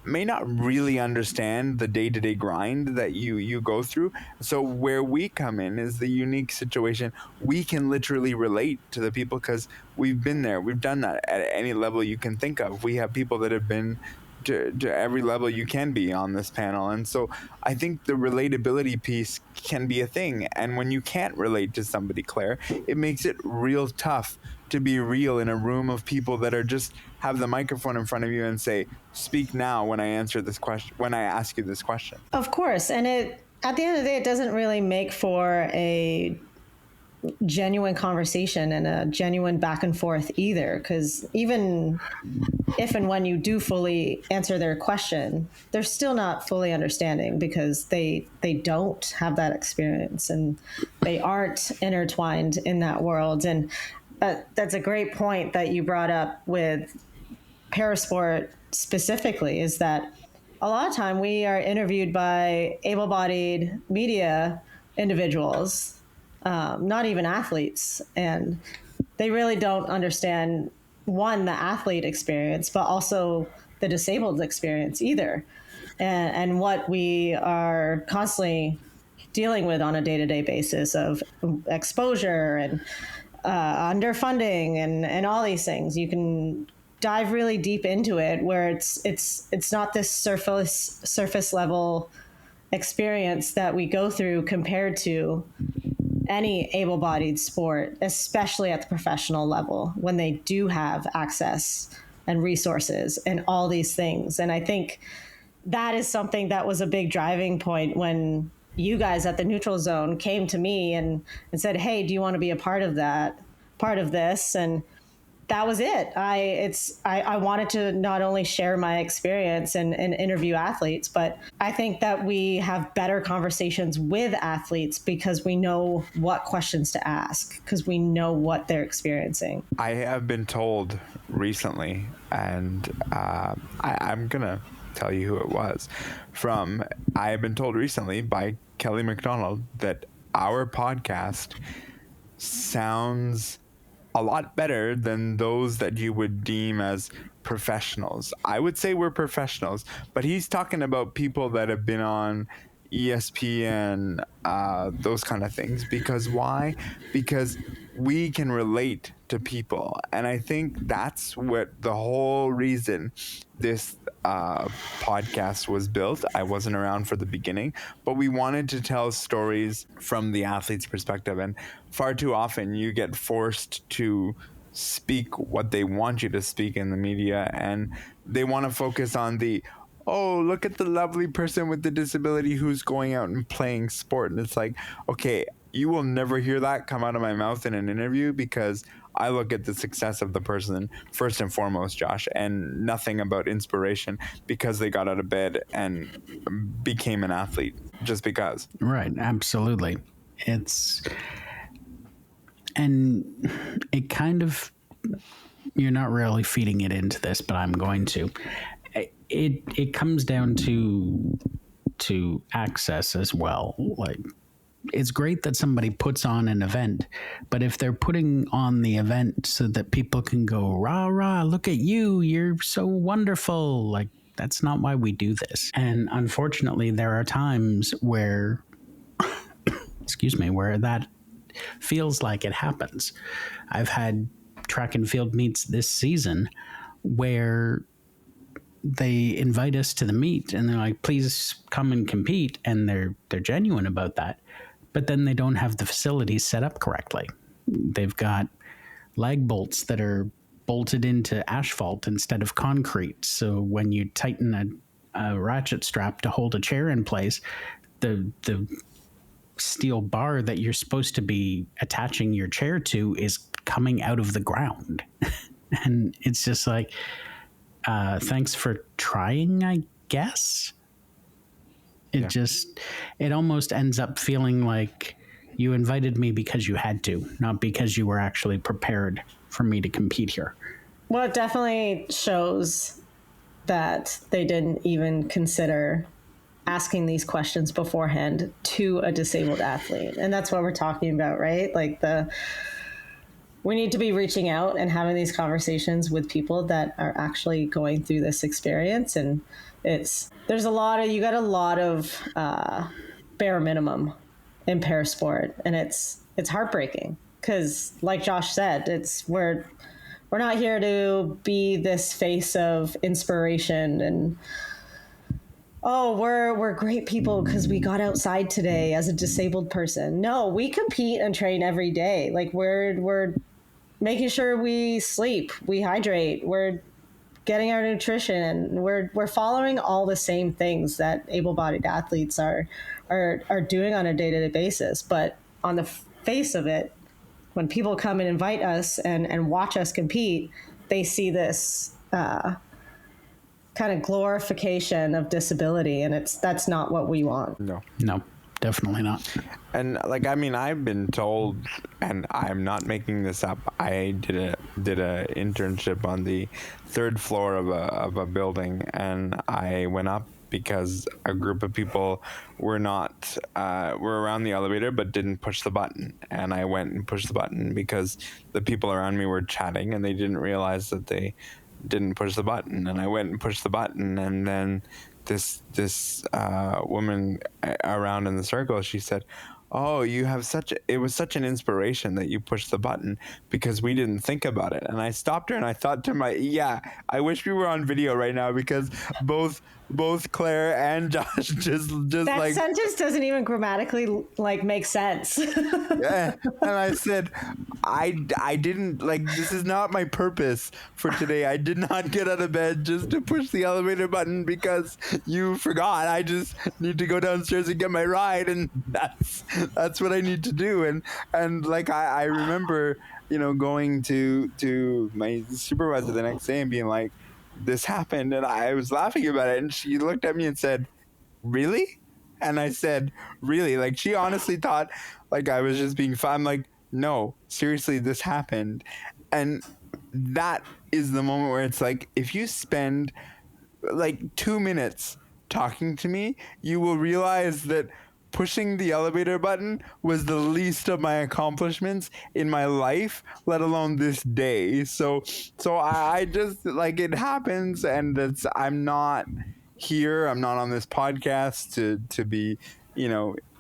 may not really understand the day-to-day grind that you go through. So where we come in is the unique situation. We can literally relate to the people because we've been there. We've done that at any level you can think of. We have people that have been to every level you can be on this panel. And so I think the relatability piece can be a thing. And when you can't relate to somebody, Claire, it makes it real tough to be real in a room of people that are just have the microphone in front of you and say, speak now when I answer this question, when I ask you this question. Of course. And at the end of the day, it doesn't really make for a genuine conversation and a genuine back and forth either. Because even if and when you do fully answer their question, they're still not fully understanding because they don't have that experience and they aren't intertwined in that world. And that's a great point that you brought up with parasport specifically, is that a lot of time we are interviewed by able-bodied media individuals, not even athletes, and they really don't understand, one, the athlete experience, but also the disabled experience either, and what we are constantly dealing with on a day-to-day basis of exposure and underfunding and all these things. You can dive really deep into it where it's not this surface level experience that we go through compared to any able-bodied sport, especially at the professional level, when they do have access and resources and all these things. And I think that is something that was a big driving point when you guys at the Neutral Zone came to me and said, hey, do you want to be a part of this? And that was it. I wanted to not only share my experience and interview athletes, but I think that we have better conversations with athletes because we know what questions to ask, because we know what they're experiencing. I have been told recently, and I'm going to tell you who it was from. I have been told recently by Kelly McDonald that our podcast sounds a lot better than those that you would deem as professionals. I would say we're professionals, but he's talking about people that have been on ESPN, those kind of things. Because why? Because we can relate to people. And I think that's what the whole reason this podcast was built. I wasn't around for the beginning, but we wanted to tell stories from the athlete's perspective. And far too often you get forced to speak what they want you to speak in the media, and they want to focus on the, oh, look at the lovely person with the disability who's going out and playing sport. And it's like, okay, you will never hear that come out of my mouth in an interview, because I look at the success of the person first and foremost, Josh, and nothing about inspiration because they got out of bed and became an athlete just because. Right. Absolutely. And it kind of, you're not really feeding it into this, but I'm going to. It comes down to access as well. Like, it's great that somebody puts on an event, but if they're putting on the event so that people can go, rah, rah, look at you, you're so wonderful. Like, that's not why we do this. And unfortunately, there are times where, where that feels like it happens. I've had track and field meets this season where they invite us to the meet and they're like, please come and compete. And they're genuine about that. But then they don't have the facilities set up correctly. They've got lag bolts that are bolted into asphalt instead of concrete. So when you tighten a ratchet strap to hold a chair in place, the steel bar that you're supposed to be attaching your chair to is coming out of the ground. And it's just like, thanks for trying, I guess. It almost ends up feeling like you invited me because you had to, not because you were actually prepared for me to compete here. Well, it definitely shows that they didn't even consider asking these questions beforehand to a disabled athlete. And that's what we're talking about, right? Like we need to be reaching out and having these conversations with people that are actually going through this experience. And you got a lot of bare minimum in parasport, and it's heartbreaking because, like Josh said, we're not here to be this face of inspiration and we're great people because we got outside today as a disabled person. No, we compete and train every day. Like we're making sure we sleep, we hydrate, we're getting our nutrition, we're following all the same things that able-bodied athletes are doing on a day-to-day basis. But on the face of it, when people come and invite us and watch us compete, they see this kind of glorification of disability, and that's not what we want. No, definitely not. And I've been told, and I'm not making this up, I did a internship on the third floor of a building, and I went up because a group of people were around the elevator but didn't push the button, and I went and pushed the button because the people around me were chatting and they didn't realize that they didn't push the button, and I went and pushed the button, and then this woman around in the circle, she said, "Oh, it was such an inspiration that you pushed the button because we didn't think about it." And I stopped her and I thought to I wish we were on video right now because both Claire and Josh just that like sentence doesn't even grammatically make sense. Yeah. And I said, I didn't this is not my purpose for today. I did not get out of bed just to push the elevator button because you forgot. I just need to go downstairs and get my ride, and that's what I need to do. And I remember, going to my supervisor the next day and being like, this happened, and I was laughing about it, and she looked at me and said, "Really?" And I said, "Really?" Like, she honestly thought I was just being fun. I'm like, no, seriously, this happened. And that is the moment where it's like, if you spend 2 minutes talking to me, you will realize that pushing the elevator button was the least of my accomplishments in my life, let alone this day. So I just it happens, and I'm not here. I'm not on this podcast to be,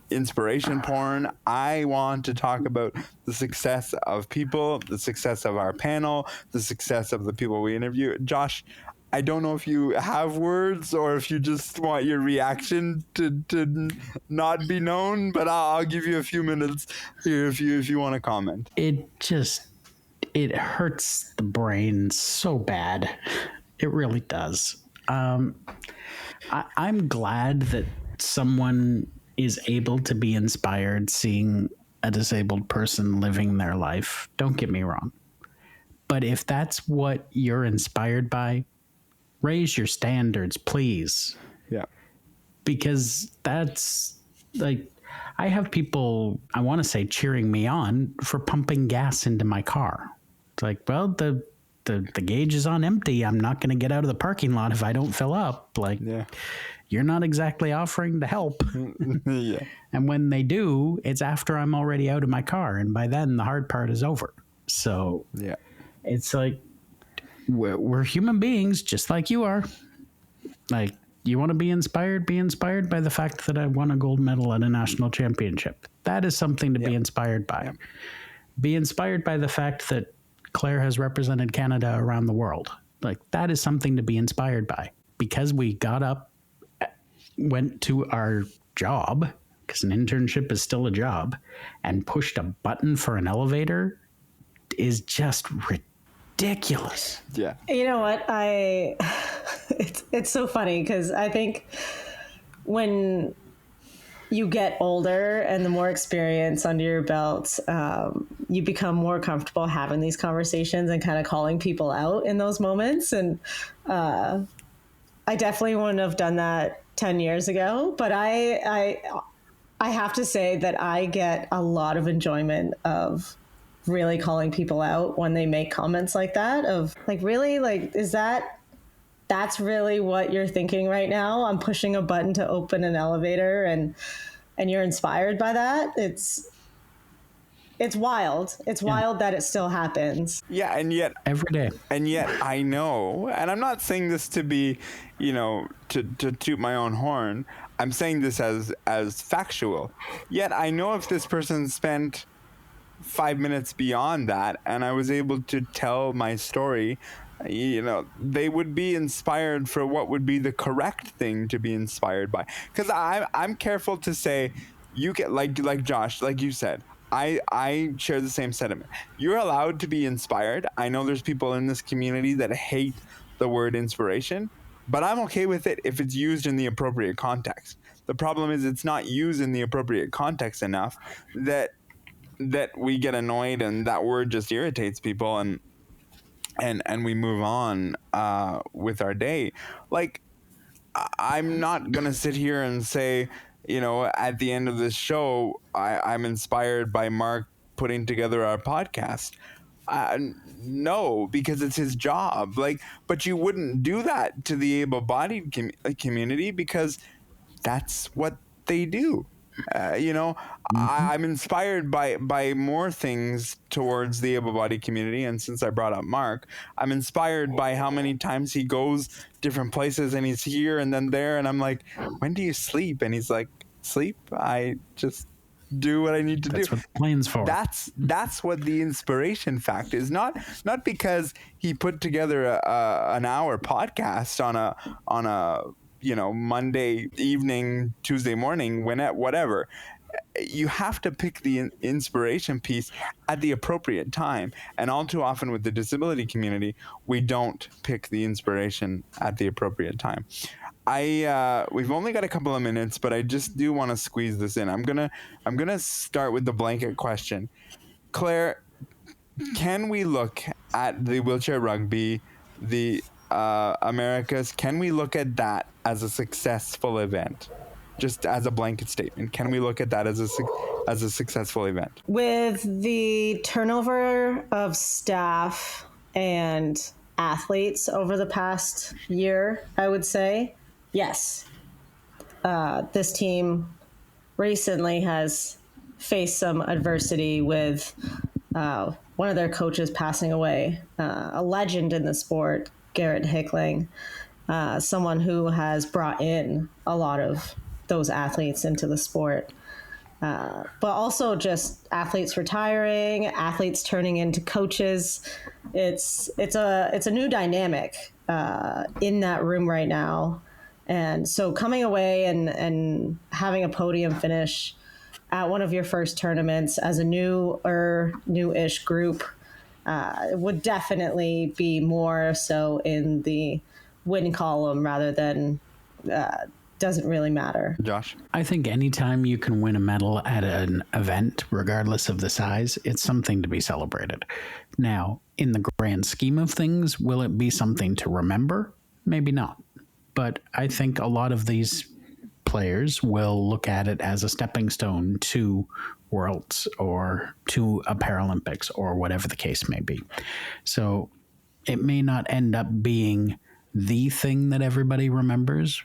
inspiration porn. I want to talk about the success of people, the success of our panel, the success of the people we interview. Josh, I don't know if you have words or if you just want your reaction to not be known, but I'll give you a few minutes here if you want to comment. It hurts the brain so bad. It really does. I'm glad that someone is able to be inspired seeing a disabled person living their life. Don't get me wrong. But if that's what you're inspired by, raise your standards, please. Yeah. Because that's I have people, I want to say, cheering me on for pumping gas into my car. It's like, well, the gauge is on empty. I'm not going to get out of the parking lot if I don't fill up. You're not exactly offering to help. Yeah. And when they do, it's after I'm already out of my car. And by then the hard part is over. So yeah, it's we're human beings just like you are. You want to be inspired by the fact that I won a gold medal at a national championship. That is something to be inspired by. Yep. Be inspired by the fact that Claire has represented Canada around the world. That is something to be inspired by. Because we got up, went to our job, because an internship is still a job, and pushed a button for an elevator is just ridiculous. Yeah. You know what? It's so funny because I think when you get older and the more experience under your belt, you become more comfortable having these conversations and kind of calling people out in those moments. And I definitely wouldn't have done that 10 years ago, but I have to say that I get a lot of enjoyment of really calling people out when they make comments like that, of like, really, like, that's really what you're thinking right now? I'm pushing a button to open an elevator and you're inspired by that? It's wild. It's wild that it still happens. Yeah, and yet every day. And yet I know, and I'm not saying this to be, to toot my own horn. I'm saying this as factual. Yet I know if this person spent 5 minutes beyond that and I was able to tell my story, they would be inspired for what would be the correct thing to be inspired by. Because I'm careful to say, you get like Josh, like you said, I share the same sentiment. You're allowed to be inspired. I know there's people in this community that hate the word inspiration, but I'm okay with it if it's used in the appropriate context. The problem is it's not used in the appropriate context enough that we get annoyed and that word just irritates people and we move on with our day. Like, I'm not going to sit here and say, at the end of this show, I'm inspired by Mark putting together our podcast. No, because it's his job. But you wouldn't do that to the able-bodied community because that's what they do. I'm inspired by more things towards the able-bodied community, and since I brought up Mark, I'm inspired by how many times he goes different places and he's here and then there, and I'm like, when do you sleep? And he's like, sleep? I just do what I need to do. That's what the plane's for. That's what the inspiration fact is. Not because he put together an hour podcast on a Monday evening, Tuesday morning, whatever. You have to pick the inspiration piece at the appropriate time. And all too often with the disability community, we don't pick the inspiration at the appropriate time. We've only got a couple of minutes, but I just do want to squeeze this in. I'm gonna start with the blanket question. Claire, can we look at the wheelchair rugby, the Americas, can we look at that as a successful event? Just as a blanket statement, can we look at that as a successful event? With the turnover of staff and athletes over the past year, I would say, yes. This team recently has faced some adversity with one of their coaches passing away, a legend in the sport, Garrett Hickling, someone who has brought in a lot of those athletes into the sport. But also just athletes retiring, athletes turning into coaches. It's a new dynamic in that room right now. And so coming away and having a podium finish at one of your first tournaments as a new-ish group would definitely be more so in the win column rather than doesn't really matter. Josh? I think anytime you can win a medal at an event, regardless of the size, it's something to be celebrated. Now, in the grand scheme of things, will it be something to remember? Maybe not. But I think a lot of these players will look at it as a stepping stone to Worlds or to a Paralympics or whatever the case may be. So it may not end up being the thing that everybody remembers,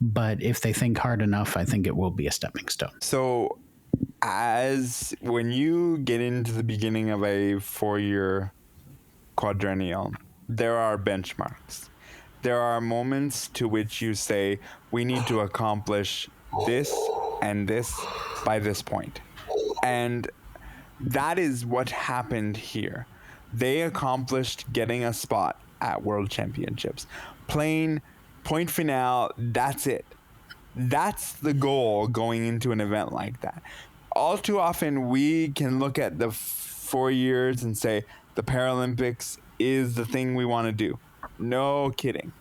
but if they think hard enough, I think it will be a stepping stone. So when you get into the beginning of a 4-year quadrennial, there are benchmarks. There are moments to which you say, we need to accomplish this and this by this point. And that is what happened here. They accomplished getting a spot at World Championships. Plain point finale, that's it. That's the goal going into an event like that. All too often, we can look at the 4 years and say, the Paralympics is the thing we want to do. No kidding.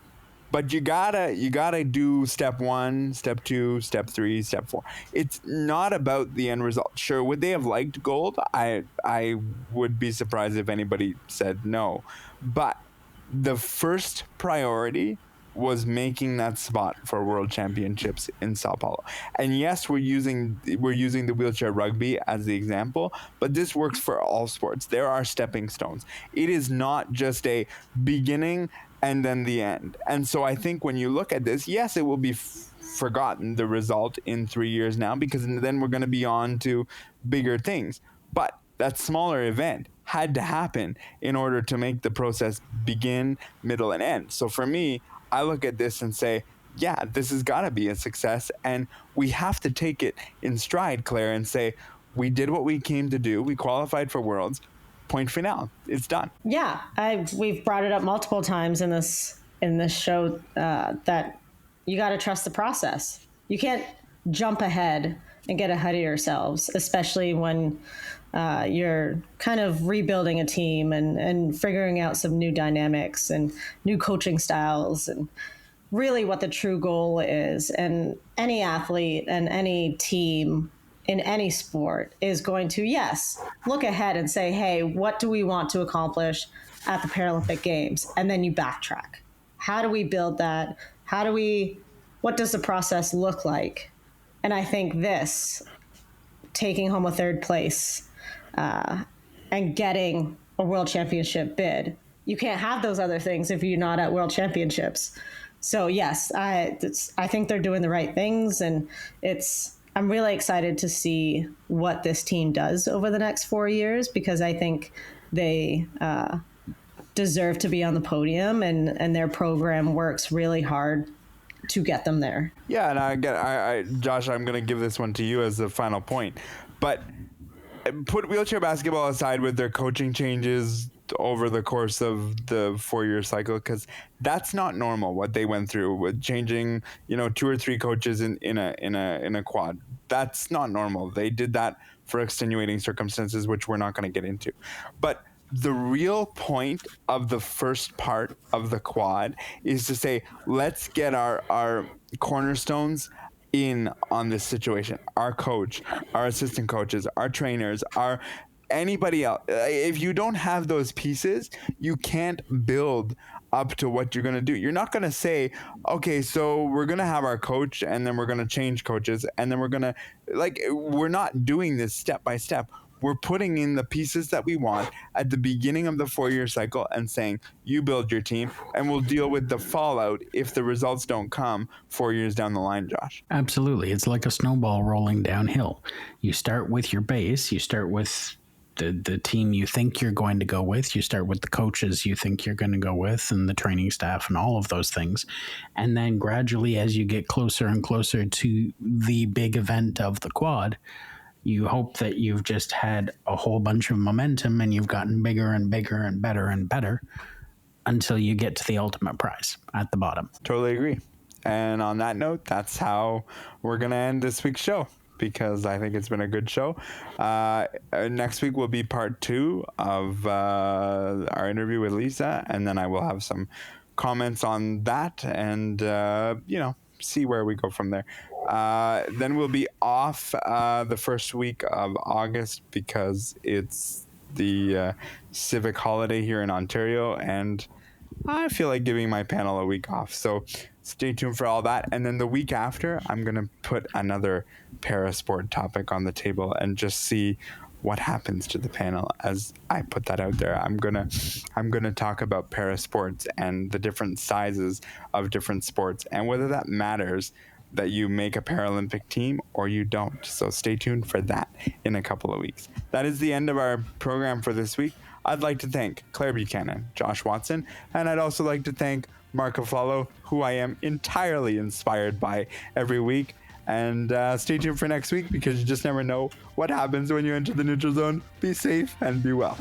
But you gotta do step 1, step 2, step 3, step 4. It's not about the end result. Sure, would they have liked gold? I would be surprised if anybody said no. But the first priority was making that spot for World Championships in Sao Paulo. And yes, we're using the wheelchair rugby as the example, but this works for all sports. There are stepping stones. It is not just a beginning and then the end. And so I think when you look at this, yes, it will be forgotten, the result, in 3 years now, because then we're going to be on to bigger things. But that smaller event had to happen in order to make the process begin, middle, and end. So for me, I look at this and say, yeah, this has got to be a success, and we have to take it in stride, Claire, and say, we did what we came to do. We qualified for Worlds. Point final. It's done. Yeah, we've brought it up multiple times in this show that you got to trust the process. You can't jump ahead and get ahead of yourselves, especially when you're kind of rebuilding a team and figuring out some new dynamics and new coaching styles and really what the true goal is. And any athlete and any team in any sport is going to, yes, look ahead and say, hey, what do we want to accomplish at the Paralympic Games? And then you backtrack. How do we build that? What does the process look like? And I think this, taking home a third place and getting a World Championship bid, you can't have those other things if you're not at World Championships. So yes, I think they're doing the right things, and I'm really excited to see what this team does over the next 4 years, because I think they deserve to be on the podium, and their program works really hard to get them there. Yeah, and Josh, I'm going to give this one to you as the final point. But put wheelchair basketball aside with their coaching changes over the course of the 4-year cycle, because that's not normal what they went through with changing 2 or 3 coaches in a quad. That's not normal. They did that for extenuating circumstances, which we're not going to get into. But the real point of the first part of the quad is to say, let's get our cornerstones in on this situation. Our coach, our assistant coaches, our trainers, anybody else. If you don't have those pieces, you can't build up to what you're going to do. You're not going to say, okay, so we're going to have our coach, and then we're going to change coaches, and then we're not doing this step by step. We're putting in the pieces that we want at the beginning of the 4-year cycle and saying, you build your team, and we'll deal with the fallout if the results don't come 4 years down the line, Josh. Absolutely. It's like a snowball rolling downhill. You start with your base. You start with the team you think you're going to go with. You start with the coaches you think you're going to go with, and the training staff and all of those things. And then gradually, as you get closer and closer to the big event of the quad, you hope that you've just had a whole bunch of momentum and you've gotten bigger and bigger and better until you get to the ultimate prize at the bottom. Totally agree. And on that note, that's how we're going to end this week's show, because I think it's been a good show. Next week will be part 2 of our interview with Lisa, and then I will have some comments on that and, see where we go from there. Then we'll be off the first week of August because it's the civic holiday here in Ontario, and I feel like giving my panel a week off. So stay tuned for all that. And then the week after, I'm going to put another parasport topic on the table and just see what happens to the panel as I put that out there. I'm gonna talk about parasports and the different sizes of different sports and whether that matters that you make a Paralympic team or you don't. So stay tuned for that in a couple of weeks. That is the end of our program for this week. I'd like to thank Claire Buchanan, Josh Watson, and I'd also like to thank Mark Aflalo, who I am entirely inspired by every week. And stay tuned for next week, because you just never know what happens when you enter the neutral zone. Be safe and be well.